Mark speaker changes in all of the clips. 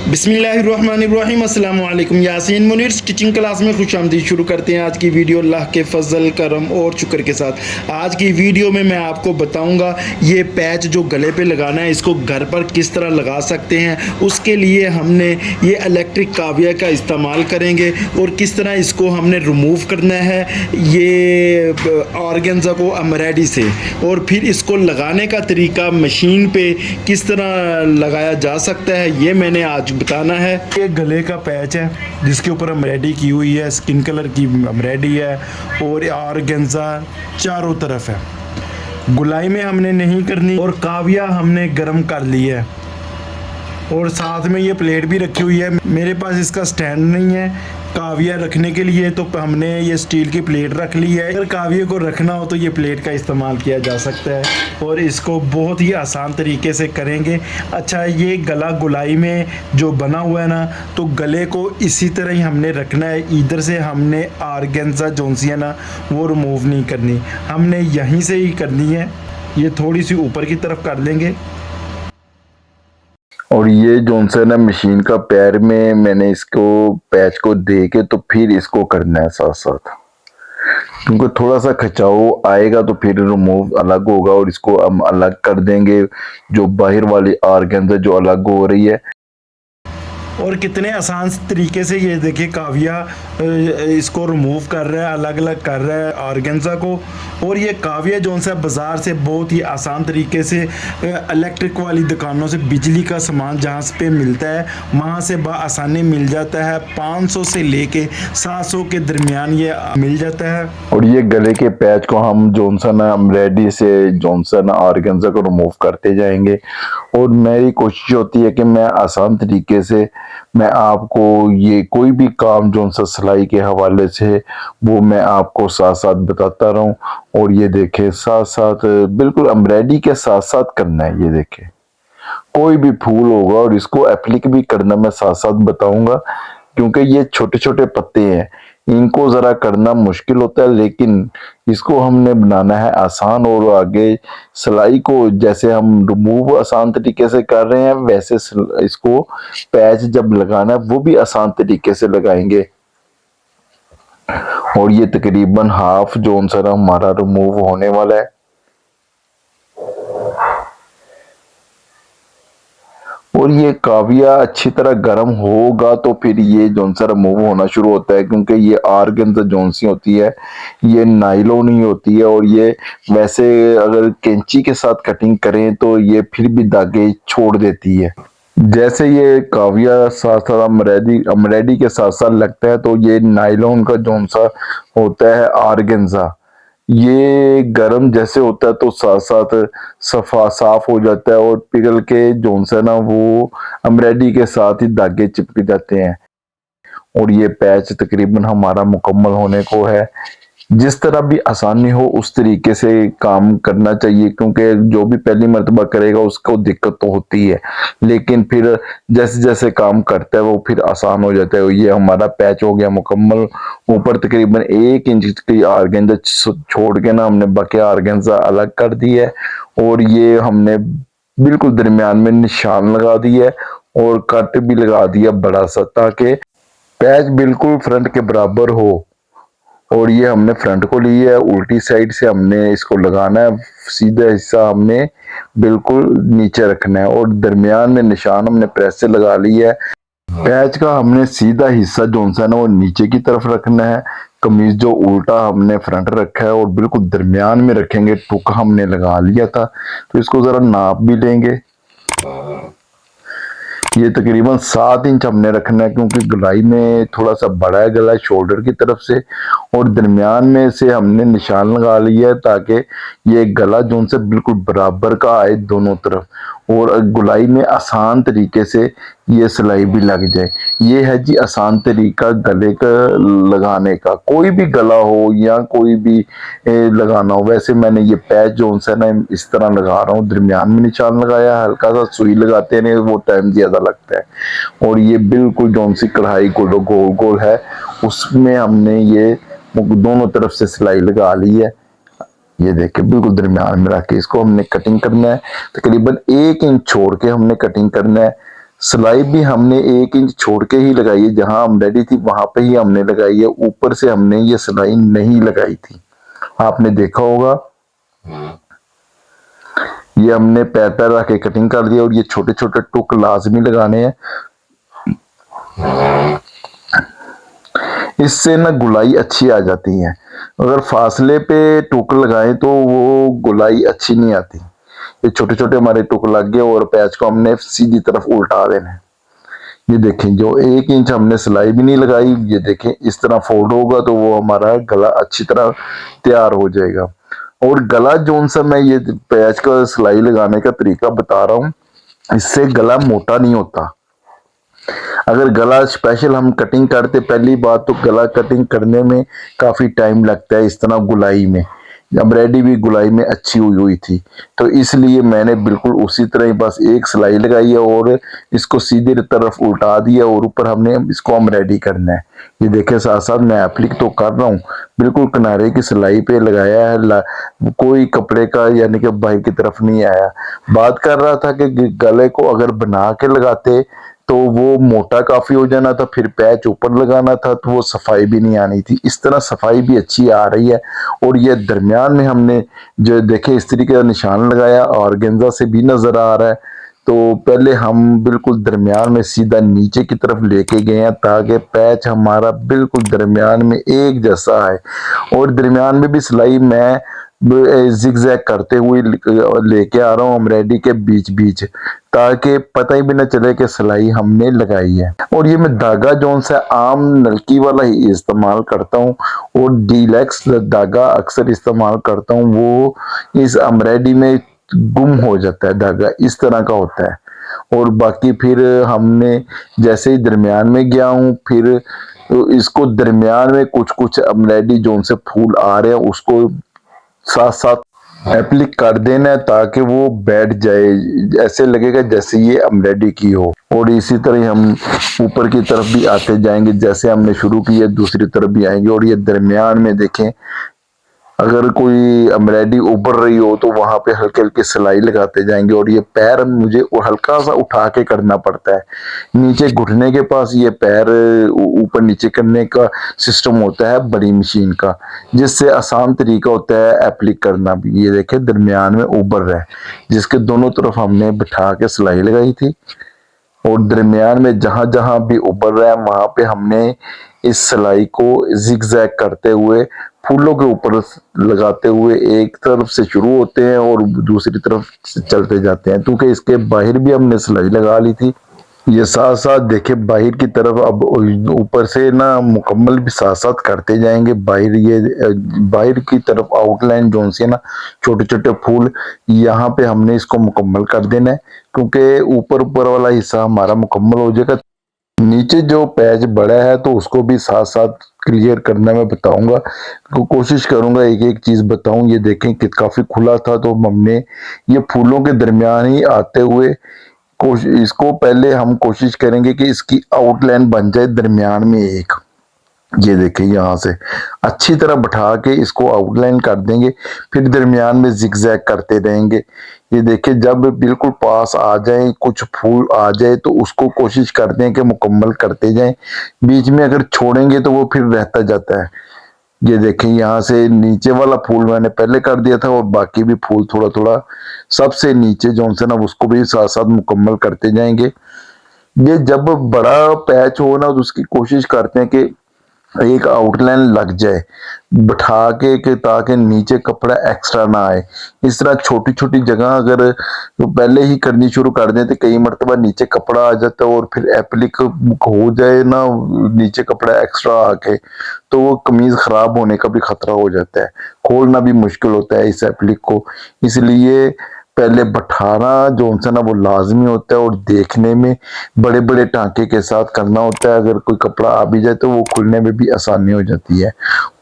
Speaker 1: बिस्मिल्लाहिर्रहमानिर्रहीम अस्सलाम वालेकुम। यासीन मुनीर स्टिचिंग क्लास में खुशामदीद। शुरू करते हैं आज की वीडियो अल्लाह के फजल करम और शुक्र के साथ। आज की वीडियो में मैं आपको बताऊंगा ये पैच जो गले पे लगाना है इसको घर पर किस तरह लगा सकते हैं। उसके लिए हमने ये इलेक्ट्रिक काविया का इस्तेमाल करेंगे और किस तरह इसको हमने रिमूव करना है ये ऑर्गेन्जा को एम्ब्रॉयडरी से, और फिर इसको लगाने का तरीका मशीन पे किस तरह लगाया जा सकता है ये मैंने आज बताना है। ये गले का पैच है जिसके ऊपर एम्ब्रॉयडरी की हुई है, स्किन कलर की एम्ब्रॉयडरी है और ऑर्गेन्जा चारों तरफ है। गुलाई में हमने नहीं करनी और काविया हमने गर्म कर ली है और साथ में ये प्लेट भी रखी हुई है। मेरे पास इसका स्टैंड नहीं है काविया रखने के लिए, तो हमने ये स्टील की प्लेट रख ली है। अगर काविया को रखना हो तो ये प्लेट का इस्तेमाल किया जा सकता है और इसको बहुत ही आसान तरीके से करेंगे। अच्छा, ये गला गुलाई में जो बना हुआ है ना, तो गले को इसी तरह ही हमने रखना है। इधर से हमने ऑर्गेन्जा जोंसी है ना वो रिमूव नहीं करनी, हमने यहीं से ही करनी है। ये थोड़ी सी ऊपर की तरफ कर लेंगे
Speaker 2: और ये जॉनसन है मशीन का पैर में मैंने इसको पैच को दे के तो फिर इसको करना है साथ साथ, क्योंकि थोड़ा सा खिंचाव आएगा तो फिर रिमूव अलग होगा और इसको हम अलग कर देंगे। जो बाहर वाली ऑर्गेन्जा जो अलग हो रही है,
Speaker 1: और कितने आसान तरीके से ये देखिए काविया इसको रिमूव कर रहा है, अलग अलग कर रहा है ऑर्गेन्जा को। और ये काविया जो सा बाज़ार से बहुत ही आसान तरीके से इलेक्ट्रिक वाली दुकानों से बिजली का सामान जहाँ पे मिलता है वहाँ से आसानी मिल जाता है। 500 से लेके 700 के दरमियान ये मिल जाता है।
Speaker 2: और ये गले के पैच को हम जॉनसन एम्ब्रॉयडरी से जॉनसन ऑर्गेन्जा को रिमूव करते जाएंगे। और मेरी कोशिश होती है कि मैं आसान तरीके से मैं आपको ये कोई भी काम जो सा सिलाई के हवाले से वो मैं आपको साथ साथ बताता रहूं। और ये देखे साथ साथ बिल्कुल एम्ब्रॉयडरी के साथ साथ करना है। ये देखे कोई भी फूल होगा और इसको एप्लिक भी करना मैं साथ साथ बताऊंगा, क्योंकि ये छोटे छोटे पत्ते हैं, इनको जरा करना मुश्किल होता है, लेकिन इसको हमने बनाना है आसान। और आगे सिलाई को जैसे हम रिमूव आसान तरीके से कर रहे हैं वैसे इसको पैच जब लगाना है वो भी आसान तरीके से लगाएंगे। और ये तकरीबन हाफ जोन सर हमारा रिमूव होने वाला है। और ये काविया अच्छी तरह गर्म होगा तो फिर ये जोनसा रिमूव होना शुरू होता है, क्योंकि ये ऑर्गेन्जा जोनसी होती है, ये नायलॉन ही होती है। और ये वैसे अगर कैंची के साथ कटिंग करें तो ये फिर भी धागे छोड़ देती है। जैसे ये काविया साथ साथ एम्ब्रॉयडरी के साथ साथ लगता है तो ये नायलॉन का जोनसा होता है ऑर्गेन्जा, ये गरम जैसे होता है तो साथ साथ सफा साफ हो जाता है और पिघल के जोनसा ना वो एम्ब्रॉयडरी के साथ ही धागे चिपक जाते हैं। और ये पैच तकरीबन हमारा मुकम्मल होने को है। जिस तरह भी आसानी हो उस तरीके से काम करना चाहिए, क्योंकि जो भी पहली मर्तबा करेगा उसको दिक्कत तो होती है, लेकिन फिर जैसे जैसे काम करता है वो फिर आसान हो जाता है। ये हमारा पैच हो गया मुकम्मल। ऊपर तकरीबन 1 इंच की ऑर्गेन्जा छोड़ के ना हमने बाकी ऑर्गेन्जा अलग कर दी है और ये हमने बिल्कुल दरमियान में निशान लगा दिया है और कट भी लगा दिया बड़ा सा, ताकि पैच बिल्कुल फ्रंट के बराबर हो। और ये हमने फ्रंट को ली है, उल्टी साइड से हमने इसको लगाना है, सीधा हिस्सा हमने बिल्कुल नीचे रखना है और दरमियान में निशान हमने प्रेस से लगा लिया है। पैच का हमने सीधा हिस्सा जो सा ना वो नीचे की तरफ रखना है, कमीज जो उल्टा हमने फ्रंट रखा है और बिल्कुल दरमियान में रखेंगे। टुक हमने लगा लिया था तो इसको जरा नाप भी लेंगे। ये तकरीबन 7 इंच हमने रखना है, क्योंकि गलाई में थोड़ा सा बड़ा है गला शोल्डर की तरफ से, और दरमियान में से हमने निशान लगा लिया है ताकि ये गला जो से बिल्कुल बराबर का आए दोनों तरफ और गुलाई में आसान तरीके से ये सिलाई भी लग जाए। ये है जी आसान तरीका गले का लगाने का। कोई भी गला हो या कोई भी लगाना हो, वैसे मैंने ये पैच जो है ना इस तरह लगा रहा हूँ, दरमियान में निशान लगाया, हल्का सा सुई लगाते हैं वो टाइम ज्यादा लगता है। और ये बिल्कुल जो सी कढ़ाई गोल गोल है उसमें हमने ये दोनों तरफ से सिलाई लगा ली है। ये देखिए बिल्कुल दरमियान में रख के इसको हमने कटिंग करना है, तकरीबन 1 इंच छोड़ के हमने कटिंग करना है सिलाई भी हमने 1 इंच छोड़ के ही लगाई है, जहां एम्ब्रॉयडरी थी वहां पे ही हमने लगाई है, ऊपर से हमने ये सिलाई नहीं लगाई थी। आपने देखा होगा ये हमने पैर पैर रख के कटिंग कर दिया और ये छोटे छोटे टुक लाजमी लगाने हैं। इससे ना गुलाई अच्छी आ जाती है। अगर फासले पे टुक लगाएं तो वो गुलाई अच्छी नहीं आती। ये छोटे छोटे हमारे टुक लग गए और पैच को हमने सीधी तरफ उल्टा देना है। ये देखें, जो 1 इंच हमने सिलाई भी नहीं लगाई, ये देखें इस तरह फोल्ड होगा तो वो हमारा गला अच्छी तरह तैयार हो जाएगा। और गला जोन सा मैं ये पैच का सिलाई लगाने का तरीका बता रहा हूँ, इससे गला मोटा नहीं होता। अगर गला स्पेशल हम कटिंग करते, पहली बात तो गला कटिंग करने में काफी टाइम लगता है, इस तरह गुलाई में एम्ब्रॉयडरी भी गुलाई में अच्छी हुई हुई थी, तो इसलिए मैंने बिल्कुल उसी तरह ही बस एक सिलाई लगाई है और इसको सीधे तरफ उल्टा दिया और ऊपर हमने इसको एम्ब्रॉयडरी करना है। ये देखे साथ साथ मैं एप्लिक तो कर रहा हूँ, बिल्कुल किनारे की सिलाई पे लगाया है, कोई कपड़े का यानी कि बाहर की तरफ नहीं आया। बात कर रहा था कि गले को अगर बना के लगाते तो वो मोटा काफी हो जाना था, फिर पैच ऊपर लगाना था तो वो सफाई भी नहीं आनी थी। इस तरह सफाई भी अच्छी आ रही है। और ये दरमियान में हमने जो देखे इस तरीके का निशान लगाया और गेंजा से भी नजर आ रहा है। तो पहले हम बिल्कुल दरमियान में सीधा नीचे की तरफ लेके गए हैं ताकि पैच हमारा बिल्कुल दरमियान में एक जैसा है। और दरमियान में भी सिलाई मैं जिगजैग करते हुए लेके आ रहा हूँ एम्ब्रॉयडरी के बीच बीच, ताकि पता ही भी ना चले कि सिलाई हमने लगाई है। और ये मैं धागा जोन सा आम नलकी वाला ही इस्तेमाल करता हूँ और डीलक्स धागा अक्सर इस्तेमाल करता हूँ, वो इस एम्ब्रॉयडरी में गुम हो जाता है, धागा इस तरह का होता है। और बाकी फिर हमने जैसे ही दरमियान में गया हूँ, फिर तो इसको दरमियान में कुछ कुछ एम्ब्रॉयडरी जोन से फूल आ रहे हैं उसको साथ साथ एप्लिक कर देना है ताकि वो बैठ जाए, ऐसे लगेगा जैसे ये एम्ब्रॉयडरी की हो। और इसी तरह हम ऊपर की तरफ भी आते जाएंगे, जैसे हमने शुरू किया दूसरी तरफ भी आएंगे। और ये दरमियान में देखें, अगर कोई एम्ब्रॉयडरी उभर रही हो तो वहां पे हल्के हल्के सिलाई लगाते जाएंगे। और ये पैर मुझे हल्का सा उठा के करना पड़ता है, नीचे घुटने के पास ये पैर ऊपर नीचे करने का सिस्टम होता है बड़ी मशीन का, जिससे आसान तरीका होता है एप्लिक करना भी। ये देखे दरमियान में उभर रहा है, जिसके दोनों तरफ हमने बिठा के सिलाई लगाई थी। और दरमियान में जहां जहां भी उभर रहा है वहां पे हमने इस सिलाई को जिगजैग करते हुए फूलों के ऊपर लगाते हुए एक तरफ से शुरू होते हैं और दूसरी तरफ से चलते जाते हैं, क्योंकि इसके बाहर भी हमने सिलाई लगा ली थी। ये साथ साथ देखे बाहर की तरफ, अब ऊपर से ना मुकम्मल भी साथ साथ करते जाएंगे। बाहर ये बाहर की तरफ आउटलाइन जोन से ना छोटे छोटे फूल, यहाँ पे हमने इसको मुकम्मल कर देना है, क्योंकि ऊपर ऊपर वाला हिस्सा हमारा मुकम्मल हो जाएगा। नीचे जो पैच बड़ा है तो उसको भी साथ साथ क्लियर करना मैं बताऊंगा, कोशिश करूंगा एक एक चीज बताऊं। ये देखें कि काफी खुला था तो हमने ये फूलों के दरमियान ही आते हुए इसको पहले हम कोशिश करेंगे कि इसकी आउटलाइन बन जाए दरमियान में एक। ये देखें यहाँ से अच्छी तरह बैठा के इसको आउटलाइन कर देंगे, फिर दरमियान में जिगजैग करते रहेंगे। ये देखें जब बिल्कुल पास आ जाए, कुछ फूल आ जाए तो उसको कोशिश करते हैं कि मुकम्मल करते जाएं। बीच में अगर छोड़ेंगे तो वो फिर रहता जाता है। ये देखें यहाँ से नीचे वाला फूल मैंने पहले कर दिया था और बाकी भी फूल थोड़ा थोड़ा सबसे नीचे जो से ना उसको भी साथ साथ मुकम्मल करते जाएंगे। ये जब बड़ा पैच हो ना तो उसकी कोशिश करते हैं कि एक आउटलाइन लग जाए बिठा के ताकि नीचे कपड़ा एक्स्ट्रा ना आए। इस तरह छोटी छोटी जगह अगर तो पहले ही करनी शुरू कर दें तो कई मरतबा नीचे कपड़ा आ जाता है और फिर एप्लिक हो जाए ना नीचे कपड़ा एक्स्ट्रा आके, तो वो कमीज खराब होने का भी खतरा हो जाता है, खोलना भी मुश्किल होता है इस एप्लिक को। इसलिए पहले बैठाना जो उनसे ना वो लाजमी होता है और देखने में बड़े बड़े टांके के साथ करना होता है। अगर कोई कपड़ा आ भी जाए तो वो खुलने में भी आसानी हो जाती है।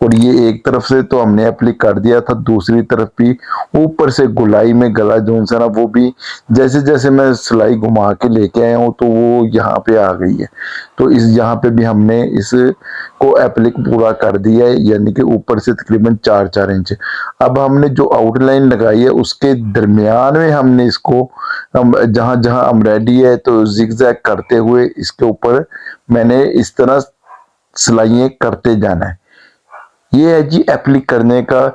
Speaker 2: और ये एक तरफ से तो हमने एप्लिक कर दिया था, दूसरी तरफ भी ऊपर से गुलाई में गला जो उनसे ना वो भी जैसे जैसे मैं सिलाई घुमा के लेके आया हूँ तो वो यहाँ पे आ गई है। तो इस यहाँ पे भी हमने इस इसको एप्लिक पूरा कर दिया है, यानी कि ऊपर से तकरीबन 4-4 इंच। अब हमने जो आउटलाइन लगाई है उसके दरमियान में हमने इसको जहां जहां हम रेडी है तो जिगजैग करते हुए इसके ऊपर मैंने इस तरह सिलाइयाँ करते जाना है। ये है जी एप्लिक करने का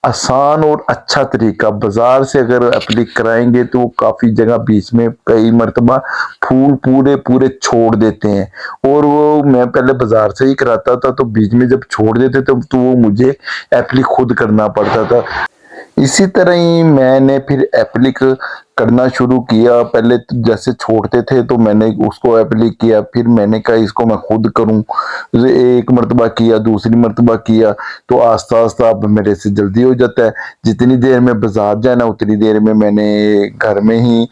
Speaker 2: आसान और अच्छा तरीका। बाजार से अगर एप्लिक कराएंगे तो वो काफी जगह बीच में कई मरतबा फूल पूरे पूरे छोड़ देते हैं, और वो मैं पहले बाजार से ही कराता था तो बीच में जब छोड़ देते तो वो मुझे एप्लिक खुद करना पड़ता था। इसी तरह ही मैंने फिर एप्लिक करना शुरू किया। पहले तो जैसे छोड़ते थे तो मैंने उसको एप्लिक किया, फिर मैंने कहा इसको मैं खुद करूं। एक मरतबा किया, दूसरी मरतबा किया, तो आस्ता आस्ता अब मेरे से जल्दी हो जाता है। जितनी देर में बाजार जाना उतनी देर में मैंने घर में ही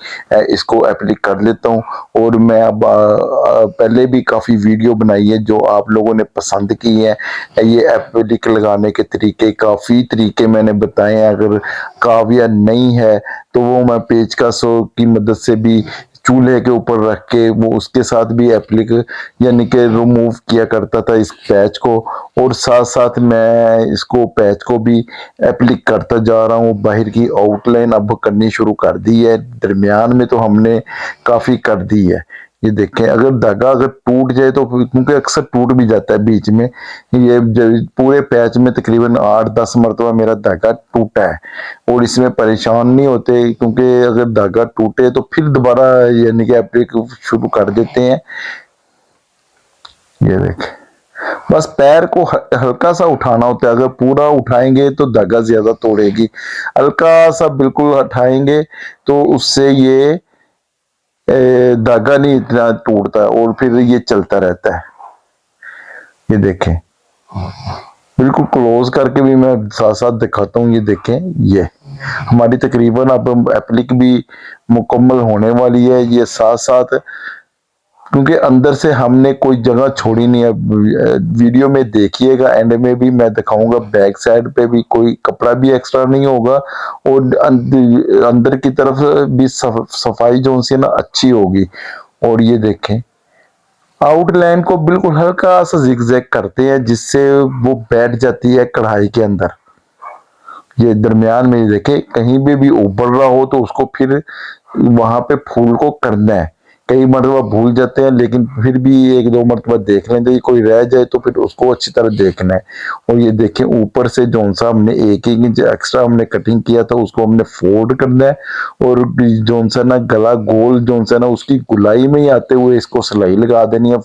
Speaker 2: इसको एप्लिक कर लेता हूँ। और मैं अब पहले भी काफ़ी वीडियो बनाई है जो आप लोगों ने पसंद की है। ये एप्लिक लगाने के तरीके, काफ़ी तरीके मैंने बताए हैं। अगर काविया नहीं है तो वो मैं पेचकसों की मदद से भी चूल्हे के ऊपर रख के वो उसके साथ भी एप्लिक यानी कि रिमूव किया करता था इस पैच को, और साथ साथ मैं इसको पैच को भी एप्लिक करता जा रहा हूँ। बाहर की आउटलाइन अब करनी शुरू कर दी है, दरमियान में तो हमने काफ़ी कर दी है। ये देखें, अगर धागा अगर टूट जाए तो क्योंकि अक्सर टूट भी जाता है बीच में, ये पूरे पैच में तकरीबन 8-10 मरतबा मेरा धागा टूटा है। और इसमें परेशान नहीं होते क्योंकि अगर धागा टूटे तो फिर दोबारा यानी कि एप्लिक शुरू कर देते हैं। ये देखें, बस पैर को हल्का सा उठाना होता है। अगर पूरा उठाएंगे तो धागा ज्यादा तोड़ेगी, हल्का सा बिल्कुल हटाएंगे तो उससे ये धागा नहीं इतना टूटता और फिर ये चलता रहता है। ये देखें, बिल्कुल क्लोज करके भी मैं साथ साथ दिखाता हूँ। ये देखें, ये हमारी तकरीबन अब एप्लिक भी मुकम्मल होने वाली है। ये साथ साथ क्योंकि अंदर से हमने कोई जगह छोड़ी नहीं है। वीडियो में देखिएगा, एंड में भी मैं दिखाऊंगा बैक साइड पे भी कोई कपड़ा भी एक्स्ट्रा नहीं होगा, और अंदर की तरफ भी सफाई जो सी ना अच्छी होगी। और ये देखें, आउटलाइन को बिल्कुल हल्का सा जिगजैग करते हैं जिससे वो बैठ जाती है कढ़ाई के अंदर। ये दरमियान में देखें, कहीं भी उभर रहा हो तो उसको फिर वहां पे फूल को करना है। कई मरतबा भूल जाते हैं लेकिन फिर भी 1-2 मरतबा देख लें, तो कोई रह जाए तो फिर उसको अच्छी तरह देखना है। और ये देखें, ऊपर से जौन सा हमने 1-1 इंच एक्स्ट्रा हमने कटिंग किया था उसको हमने फोल्ड करना है, और जौन सा ना गला गोल जौन सा ना उसकी गुलाई में ही आते हुए इसको सिलाई लगा देनी है।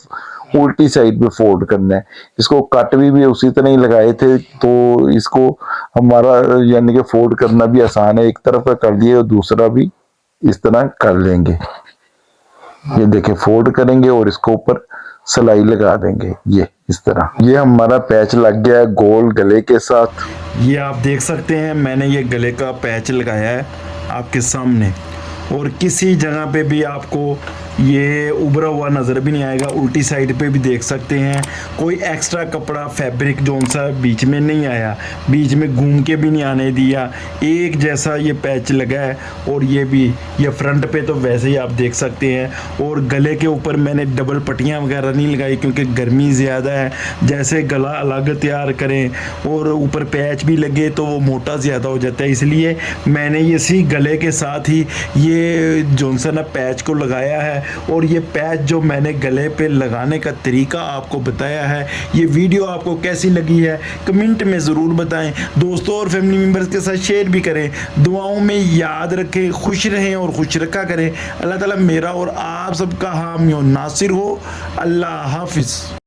Speaker 2: उल्टी साइड पे फोल्ड करना है। इसको कट भी उसी तरह ही लगाए थे तो इसको हमारा यानी कि फोल्ड करना भी आसान है। एक तरफ का कर लिए और दूसरा भी इस तरह कर लेंगे। ये देखें, फोल्ड करेंगे और इसको ऊपर सिलाई लगा देंगे। ये इस तरह ये हमारा पैच लग गया है गोल गले के साथ।
Speaker 1: ये आप देख सकते हैं, मैंने ये गले का पैच लगाया है आपके सामने, और किसी जगह पे भी आपको ये उभरा हुआ नज़र भी नहीं आएगा। उल्टी साइड पे भी देख सकते हैं, कोई एक्स्ट्रा कपड़ा फैब्रिक जोन सा बीच में नहीं आया, बीच में घूम के भी नहीं आने दिया। एक जैसा ये पैच लगा है, और ये फ्रंट पे तो वैसे ही आप देख सकते हैं। और गले के ऊपर मैंने डबल पट्टियाँ वगैरह नहीं लगाई क्योंकि गर्मी ज़्यादा है। जैसे गला अलग तैयार करें और ऊपर पैच भी लगे तो वो मोटा ज़्यादा हो जाता है, इसलिए मैंने इसी गले के साथ ही ये जॉनसन पैच को लगाया है। और ये पैच जो मैंने गले पे लगाने का तरीका आपको बताया है, ये वीडियो आपको कैसी लगी है कमेंट में ज़रूर बताएं। दोस्तों और फैमिली मेम्बर्स के साथ शेयर भी करें। दुआओं में याद रखें, खुश रहें और खुश रखा करें। अल्लाह ताला मेरा और आप सबका हामी और नासिर हो। अल्लाह हाफिज़।